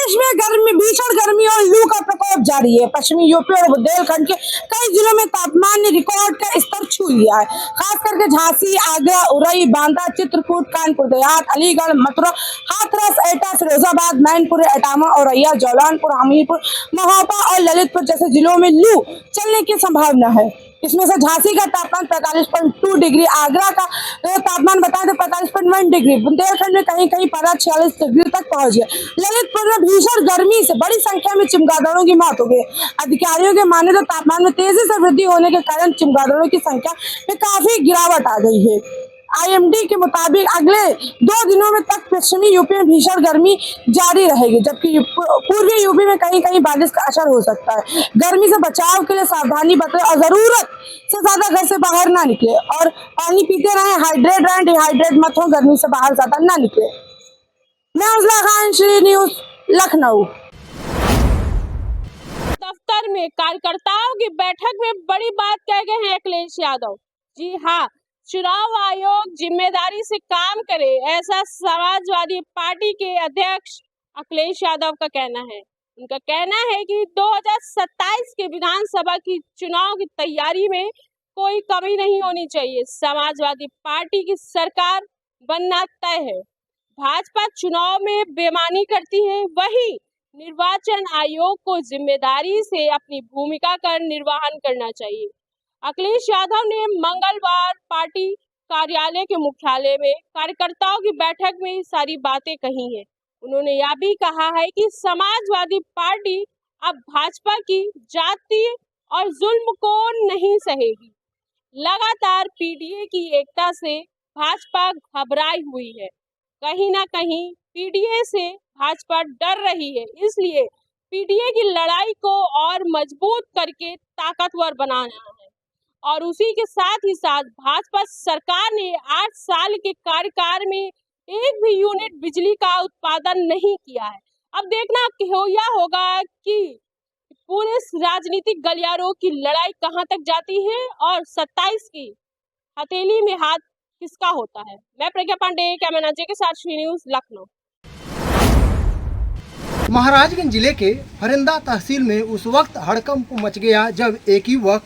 प्रदेश में भीषण गर्मी और लू का प्रकोप जारी है। पश्चिमी यूपी और बुंदेलखंड के कई जिलों में तापमान ने रिकॉर्ड का स्तर छू लिया है। खास करके झांसी, आगरा, उरई, बांदा, चित्रकूट, कानपुर देहात, अलीगढ़, मथुरा, हाथरस, एटा, फिरोजाबाद, मैनपुरी, इटावा, औरैया, जौनपुर, हमीरपुर, महोबा और ललितपुर जैसे जिलों में लू चलने की संभावना है। इसमें से झांसी का तापमान 45.2 डिग्री, आगरा का तापमान बताएं तो 45.1 डिग्री, बुंदेलखंड में कहीं कहीं पारा 46 डिग्री तक पहुंच गया। ललितपुर में भीषण गर्मी से बड़ी संख्या में चमगादड़ों की मौत हो गई। अधिकारियों के माने तो तापमान में तेजी से वृद्धि होने के कारण चमगादड़ों की संख्या में काफी गिरावट आ गई है। IMD के मुताबिक अगले 2 दिनों में तक पश्चिमी यूपी में भीषण गर्मी जारी रहेगी, जबकि पूर्वी यूपी में कहीं कहीं बारिश का असर हो सकता है। गर्मी से बचाव के लिए सावधानी बरतें और जरूरत से ज्यादा घर से बाहर ना निकले और पानी पीते रहें। हाइड्रेट रहें, डिहाइड्रेट मत हो, गर्मी से बाहर ज्यादा ना निकले। मैं उजला खान, श्री न्यूज, लखनऊ। दफ्तर में कार्यकर्ताओं की बैठक में बड़ी बात कह गए हैं अखिलेश यादव। जी हाँ, चुनाव आयोग जिम्मेदारी से काम करे, ऐसा समाजवादी पार्टी के अध्यक्ष अखिलेश यादव का कहना है। उनका कहना है कि 2027 के विधानसभा की चुनाव की तैयारी में कोई कमी नहीं होनी चाहिए। समाजवादी पार्टी की सरकार बनना तय है। भाजपा चुनाव में बेईमानी करती है, वही निर्वाचन आयोग को जिम्मेदारी से अपनी भूमिका का निर्वहन करना चाहिए। अखिलेश यादव ने मंगलवार पार्टी कार्यालय के मुख्यालय में कार्यकर्ताओं की बैठक में सारी बातें कही हैं। उन्होंने यह भी कहा है कि समाजवादी पार्टी अब भाजपा की जातीय और जुल्म को नहीं सहेगी। लगातार पीडीए की एकता से भाजपा घबराई हुई है। कहीं ना कहीं पीडीए से भाजपा डर रही है, इसलिए पीडीए की लड़ाई को और मजबूत करके ताकतवर बनाना है। और उसी के साथ ही साथ भाजपा सरकार ने 8 साल के कार्यकाल में एक भी यूनिट बिजली का उत्पादन नहीं किया है। अब देखना होगा कि पूरे राजनीतिक गलियारों की लड़ाई कहां तक जाती है और 27 की हथेली में हाथ किसका होता है। मैं प्रज्ञा पांडे, कैमरा के साथ, श्री न्यूज, लखनऊ। महाराजगंज जिले के फरिंदा तहसील में उस वक्त हड़कंप मच गया जब एक युवक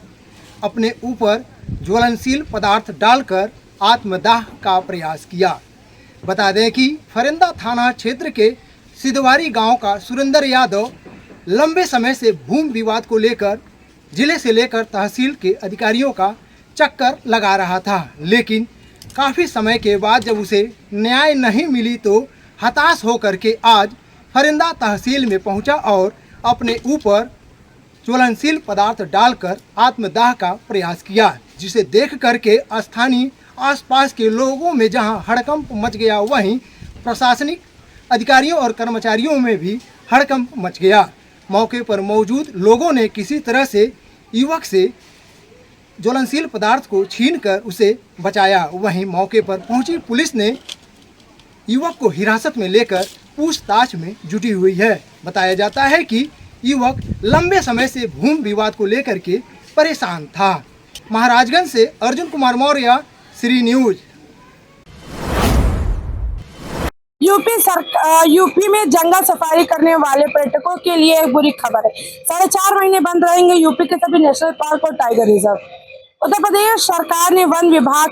अपने ऊपर ज्वलनशील पदार्थ डालकर आत्मदाह का प्रयास किया। बता दें कि फरिंदा थाना क्षेत्र के सिद्धवारी गांव का सुरेंद्र यादव लंबे समय से भूमि विवाद को लेकर जिले से लेकर तहसील के अधिकारियों का चक्कर लगा रहा था, लेकिन काफ़ी समय के बाद जब उसे न्याय नहीं मिली तो हताश होकर के आज फरिंदा तहसील में पहुंचा और अपने ऊपर ज्वलनशील पदार्थ डालकर आत्मदाह का प्रयास किया, जिसे देख करके स्थानीय आसपास के लोगों में जहां हड़कंप मच गया, वहीं प्रशासनिक अधिकारियों और कर्मचारियों में भी हड़कंप मच गया। मौके पर मौजूद लोगों ने किसी तरह से युवक से ज्वलनशील पदार्थ को छीनकर उसे बचाया। वहीं मौके पर पहुंची पुलिस ने युवक को हिरासत में लेकर पूछताछ में जुटी हुई है। बताया जाता है कि युवक लंबे समय से भूमि विवाद को लेकर के परेशान था। महाराजगंज से अर्जुन कुमार मौर्य, श्री न्यूज। यूपी में जंगल सफारी करने वाले पर्यटकों के लिए एक बुरी खबर है। 4.5 महीने बंद रहेंगे यूपी के सभी नेशनल पार्क और टाइगर रिजर्व। उत्तर प्रदेश सरकार ने वन विभाग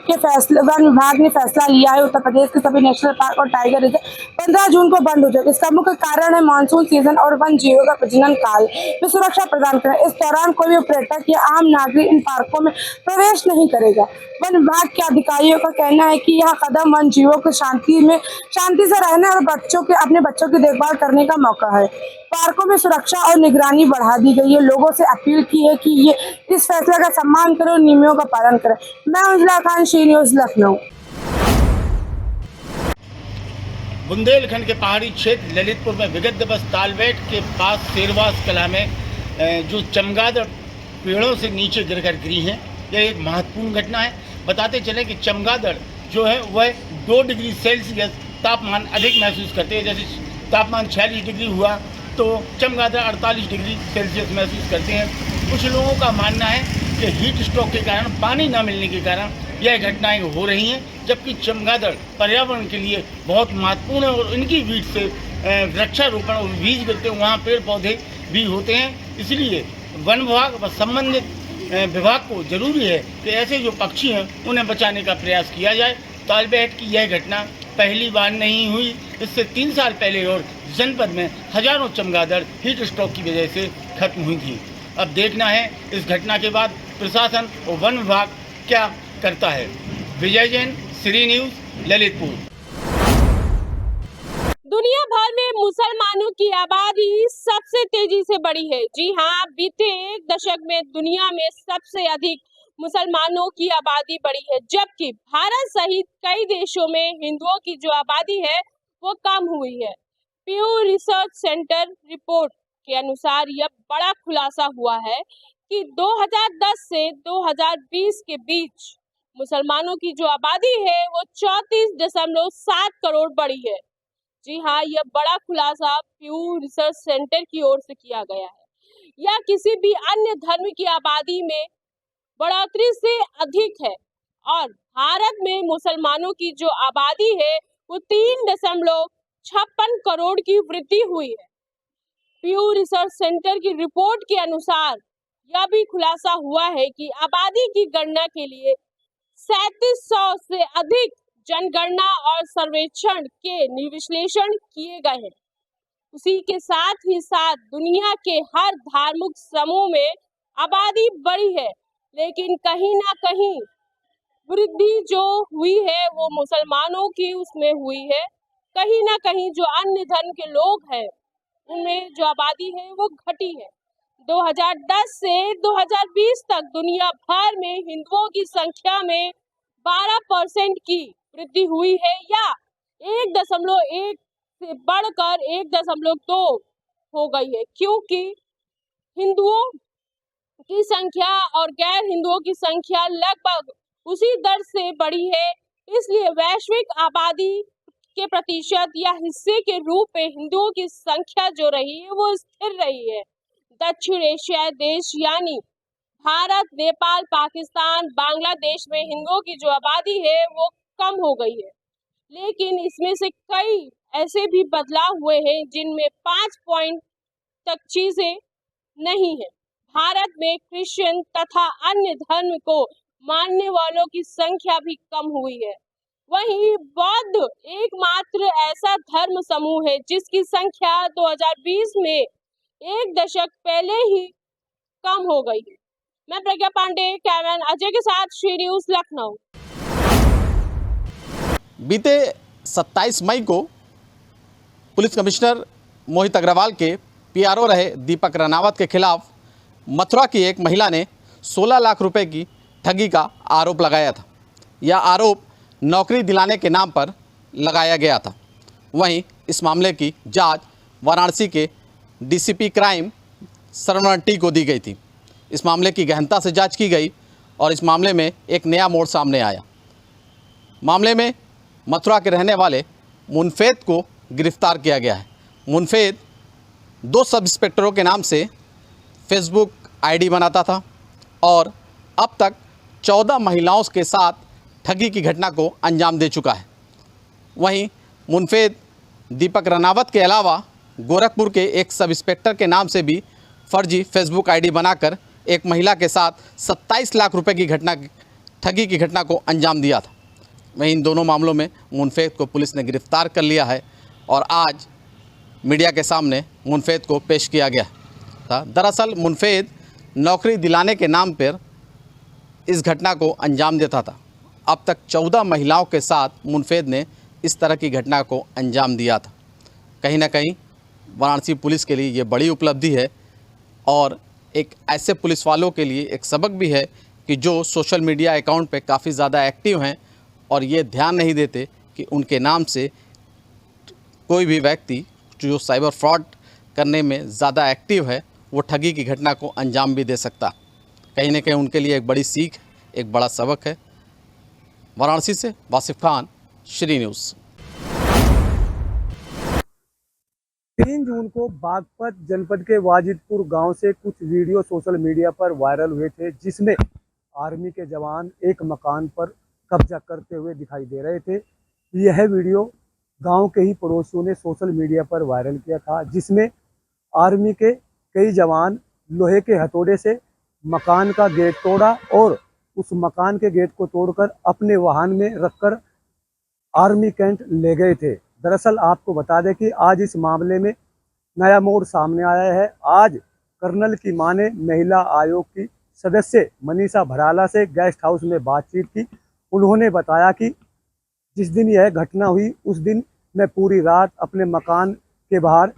ने फैसला लिया है। उत्तर प्रदेश के सभी नेशनल पार्क और टाइगर रिजर्व 15 जून को बंद हो जाएगा। इसका मुख्य कारण है मानसून सीजन और वन जीवों का प्रजनन काल में सुरक्षा प्रदान करें। इस दौरान कोई भी पर्यटक या आम नागरिक इन पार्कों में प्रवेश नहीं करेगा। वन विभाग के अधिकारियों का कहना है कि यह कदम वन जीवों को शांति से रहने और अपने बच्चों की देखभाल करने का मौका है। पार्कों में सुरक्षा और निगरानी बढ़ा दी गई है। लोगों से अपील की है कि ये इस फैसले का सम्मान करें और नियमों का पालन करें। मैं उजला खान, श्री न्यूज, लखनऊ। बुंदेलखंड के पहाड़ी क्षेत्र ललितपुर में विगत दिवस तालबेट के पास शेरवास कला में जो चमगादड़ पेड़ों से नीचे गिरकर गिरी हैं, यह एक महत्वपूर्ण घटना है। बताते चले कि चमगादड़ जो है वह 2 डिग्री सेल्सियस तापमान अधिक महसूस करते हैं। जैसे तापमान 46 डिग्री हुआ तो चमगादड़ 48 डिग्री सेल्सियस महसूस करते हैं। कुछ लोगों का मानना है कि हीट स्ट्रोक के कारण, पानी न मिलने के कारण यह घटनाएं हो रही हैं। जबकि चमगादड़ पर्यावरण के लिए बहुत महत्वपूर्ण है और इनकी वीट से वृक्षारोपण और बीज गिरते हैं, वहाँ पेड़ पौधे भी होते हैं। इसलिए वन विभाग व संबंधित विभाग को जरूरी है कि ऐसे जो पक्षी हैं उन्हें बचाने का प्रयास किया जाए। तालबेहट की यह घटना पहली बार नहीं हुई, इससे 3 साल पहले और जनपद में हजारों चमगादड़ हीट स्ट्रोक की वजह से खत्म हुई थी। अब देखना है इस घटना के बाद प्रशासन और वन विभाग क्या करता है। विजय जैन, श्री न्यूज, ललितपुर। दुनिया भर में मुसलमानों की आबादी सबसे तेजी से बढ़ी है। जी हाँ, बीते एक दशक में दुनिया में सबसे अधिक मुसलमानों की आबादी बढ़ी है, जबकि भारत सहित कई देशों में हिंदुओं की जो आबादी है वो कम हुई है। प्यू रिसर्च सेंटर रिपोर्ट के अनुसार यह बड़ा खुलासा हुआ है कि 2010 से 2020 के बीच मुसलमानों की जो आबादी है वो 34.7 करोड़ बढ़ी है। जी हाँ, यह बड़ा खुलासा प्यू रिसर्च सेंटर की ओर से किया गया है। यह किसी भी अन्य धर्म की आबादी में बढ़ोतरी से अधिक है और भारत में मुसलमानों की जो आबादी है वो 3.56 करोड़ की वृद्धि हुई है। प्यू रिसर्च सेंटर की रिपोर्ट के अनुसार यह भी खुलासा हुआ है कि आबादी की गणना के लिए 3700 से अधिक जनगणना और सर्वेक्षण के विश्लेषण किए गए हैं। उसी के साथ ही साथ दुनिया के हर धार्मिक समूह में आबादी बढ़ी है, लेकिन कहीं ना कहीं वृद्धि जो हुई है वो मुसलमानों की उसमें हुई है। कहीं ना कहीं जो अन्य धर्म के लोग हैं उनमें जो आबादी है वो घटी है। 2010 से 2020 तक दुनिया भर में हिंदुओं की संख्या में 12% की वृद्धि हुई है या 1.1 से बढ़कर 1.2 हो गई है, क्योंकि हिंदुओं की संख्या और गैर हिंदुओं की संख्या लगभग उसी दर से बढ़ी है। इसलिए वैश्विक आबादी के प्रतिशत या हिस्से के रूप में हिंदुओं की संख्या जो रही है वो स्थिर रही है। दक्षिण एशियाई देश यानी भारत, नेपाल, पाकिस्तान, बांग्लादेश में हिंदुओं की जो आबादी है वो कम हो गई है, लेकिन इसमें से कई ऐसे भी बदलाव हुए हैं जिनमें 5 पॉइंट तक चीजें नहीं है। भारत में क्रिश्चियन तथा अन्य धर्म को मानने वालों की संख्या भी कम हुई है। वहीं बौद्ध एकमात्र ऐसा धर्म समूह है जिसकी संख्या 2020 में एक दशक पहले ही कम हो गई है। मैं प्रज्ञा पांडे, कैमरामैन अजय के साथ श्री न्यूज, लखनऊ। बीते 27 मई को पुलिस कमिश्नर मोहित अग्रवाल के पीआरओ रहे दीपक रनावत के खिलाफ मथुरा की एक महिला ने 16 लाख रुपए की ठगी का आरोप लगाया था। यह आरोप नौकरी दिलाने के नाम पर लगाया गया था। वहीं इस मामले की जांच वाराणसी के डीसीपी क्राइम सरवण टी को दी गई थी। इस मामले की गहनता से जांच की गई और इस मामले में एक नया मोड़ सामने आया। मामले में मथुरा के रहने वाले मुनफेद को गिरफ्तार किया गया है। मुनफेद 2 सब इंस्पेक्टरों के नाम से फेसबुक आईडी बनाता था और अब तक 14 महिलाओं के साथ ठगी की घटना को अंजाम दे चुका है। वहीं मुनफेद दीपक रनावत के अलावा गोरखपुर के एक सब इंस्पेक्टर के नाम से भी फर्जी फेसबुक आईडी बनाकर एक महिला के साथ 27 लाख रुपए की ठगी की घटना को अंजाम दिया था। वहीं इन दोनों मामलों में मुनफेद को पुलिस ने गिरफ्तार कर लिया है और आज मीडिया के सामने मुनफेद को पेश किया गया था। दरअसल मुनफेद नौकरी दिलाने के नाम पर इस घटना को अंजाम देता था। अब तक 14 महिलाओं के साथ मुनफेद ने इस तरह की घटना को अंजाम दिया था। कहीं ना कहीं वाराणसी पुलिस के लिए ये बड़ी उपलब्धि है और एक ऐसे पुलिस वालों के लिए एक सबक भी है कि जो सोशल मीडिया अकाउंट पे काफ़ी ज़्यादा एक्टिव हैं और ये ध्यान नहीं देते कि उनके नाम से कोई भी व्यक्ति जो साइबर फ्रॉड करने में ज़्यादा एक्टिव है वो ठगी की घटना को अंजाम भी दे सकता। कहीं ना कहीं उनके लिए एक बड़ी सीख, एक बड़ा सबक है। वाराणसी से वासिफ खान, श्री न्यूज़। 3 जून को बागपत जनपद के वाजिदपुर गांव से कुछ वीडियो सोशल मीडिया पर वायरल हुए थे, जिसमें आर्मी के जवान एक मकान पर कब्जा करते हुए दिखाई दे रहे थे। यह वीडियो गांव के ही पड़ोसियों ने सोशल मीडिया पर वायरल किया था, जिसमें आर्मी के कई जवान लोहे के हथौड़े से मकान का गेट तोड़ा और उस मकान के गेट को तोड़कर अपने वाहन में रखकर आर्मी कैंट ले गए थे। दरअसल आपको बता दें कि आज इस मामले में नया मोड़ सामने आया है। आज कर्नल की मां ने महिला आयोग की सदस्य मनीषा भराला से गेस्ट हाउस में बातचीत की। उन्होंने बताया कि जिस दिन यह घटना हुई उस दिन मैं पूरी रात अपने मकान के बाहर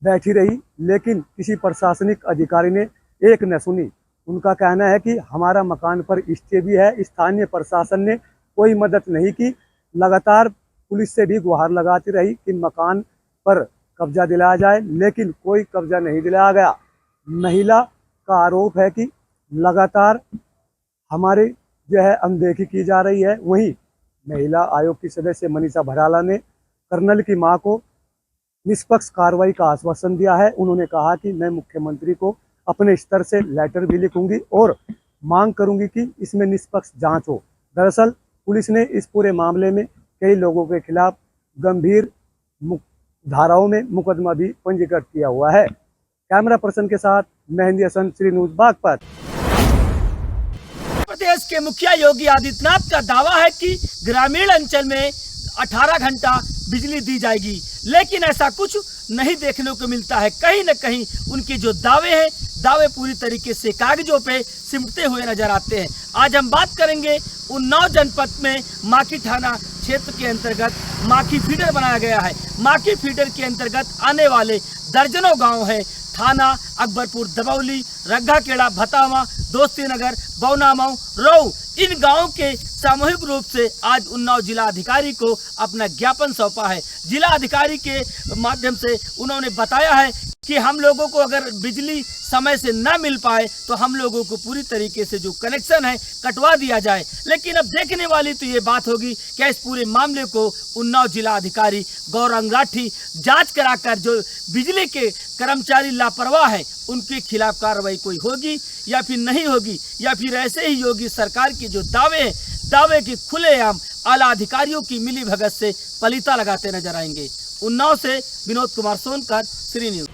बैठी रही, लेकिन किसी प्रशासनिक अधिकारी ने एक न सुनी। उनका कहना है कि हमारा मकान पर स्टे भी है, स्थानीय प्रशासन ने कोई मदद नहीं की। लगातार पुलिस से भी गुहार लगाती रही कि मकान पर कब्जा दिलाया जाए, लेकिन कोई कब्जा नहीं दिलाया गया। महिला का आरोप है कि लगातार हमारी जो है अनदेखी की जा रही है। वहीं महिला आयोग की सदस्य मनीषा भराला ने कर्नल की मां को निष्पक्ष कार्रवाई का आश्वासन दिया है। उन्होंने कहा कि मैं मुख्यमंत्री को अपने स्तर से लेटर भी लिखूंगी और मांग करूंगी कि इसमें निष्पक्ष जांच हो। दरअसल पुलिस ने इस पूरे मामले में कई लोगों के खिलाफ गंभीर धाराओं में मुकदमा भी पंजीकृत किया हुआ है। कैमरा पर्सन के साथ मेहंदी हसन, श्री न्यूज़ बागपत। प्रदेश के मुखिया योगी आदित्यनाथ का दावा है कि ग्रामीण अंचल में 18 घंटा बिजली दी जाएगी, लेकिन ऐसा कुछ नहीं देखने को मिलता है। कहीं न कहीं उनके जो दावे हैं, दावे पूरी तरीके से कागजों पे सिमटते हुए नजर आते हैं। आज हम बात करेंगे उन्नाव जनपद में माकी थाना क्षेत्र के अंतर्गत माकी फीडर बनाया गया है। माकी फीडर के अंतर्गत आने वाले दर्जनों गांव है। थाना अकबरपुर, दबौली, रग्घाखेड़ा, भतावा, दोस्ती नगर, बौनामाऊ, रऊ, इन गांवों के सामूहिक रूप से आज उन्नाव जिला अधिकारी को अपना ज्ञापन सौंपा है। जिला अधिकारी के माध्यम से उन्होंने बताया है कि हम लोगों को अगर बिजली समय से न मिल पाए तो हम लोगों को पूरी तरीके से जो कनेक्शन है कटवा दिया जाए। लेकिन अब देखने वाली तो ये बात होगी कि इस पूरे मामले को उन्नाव जिला अधिकारी गौरंग राठी जांच कराकर जो बिजली के कर्मचारी लापरवाह है उनके खिलाफ कार्रवाई कोई होगी या फिर नहीं होगी, या फिर ऐसे ही योगी सरकार के जो दावे के खुलेआम आला अधिकारियों की मिली भगत से पलीता लगाते नजर आएंगे। उन्नाव से विनोद कुमार सोनकर, श्री न्यूज़।